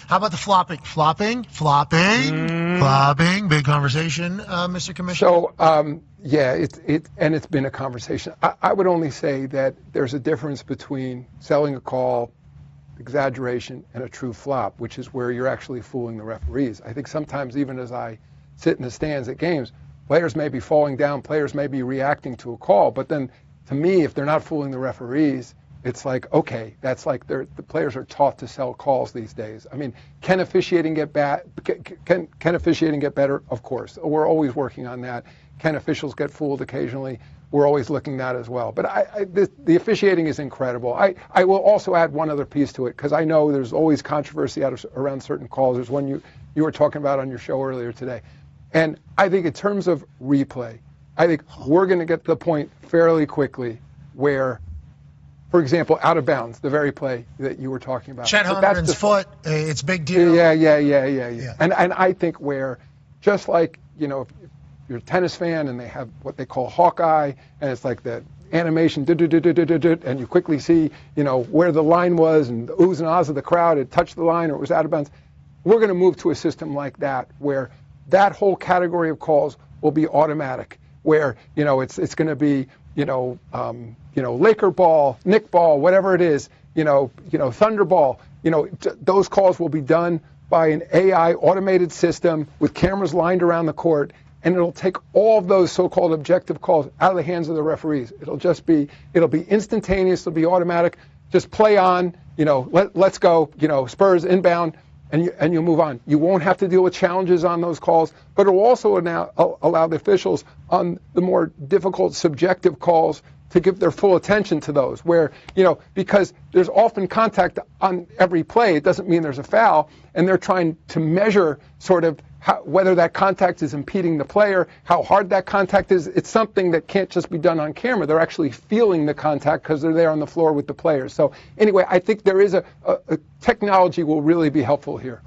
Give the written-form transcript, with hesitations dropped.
How about the flopping? Flopping. Big conversation, Mr. Commissioner. So, yeah, it's been a conversation. I would only say that there's a difference between selling a call, exaggeration, and a true flop, which is where you're actually fooling the referees. I think sometimes, even as I sit in the stands at games, players may be falling down, players may be reacting to a call, but then to me, if they're not fooling the referees, it's like, okay, that's like the players are taught to sell calls these days. I mean, can officiating get bad? Can officiating get better? Of course. We're always working on that. Can officials get fooled occasionally? We're always looking at that as well. But the officiating is incredible. I will also add one other piece to it, because I know there's always controversy around certain calls. There's one you were talking about on your show earlier today. And I think in terms of replay, I think we're going to get to the point fairly quickly where, for example, out of bounds, the very play that you were talking about. Chet Holmgren's foot, it's a big deal. Yeah. And I think where, just like, if you're a tennis fan and they have what they call Hawkeye, and it's like the animation, and you quickly see, where the line was and the oohs and ahs of the crowd, it touched the line or it was out of bounds. We're going to move to a system like that, where that whole category of calls will be automatic, where, it's going to be, Laker ball, Nick ball, whatever it is, Thunder ball, those calls will be done by an AI automated system with cameras lined around the court, and it'll take all of those so-called objective calls out of the hands of the referees. It'll be instantaneous, it'll be automatic, just play on, let's go, Spurs inbound, and you'll move on. You won't have to deal with challenges on those calls, but it will also now allow the officials on the more difficult subjective calls to give their full attention to those, where, because there's often contact on every play, it doesn't mean there's a foul, and they're trying to measure sort of whether that contact is impeding the player, how hard that contact is. It's something that can't just be done on camera. They're actually feeling the contact because they're there on the floor with the players. So anyway, I think there is a technology will really be helpful here.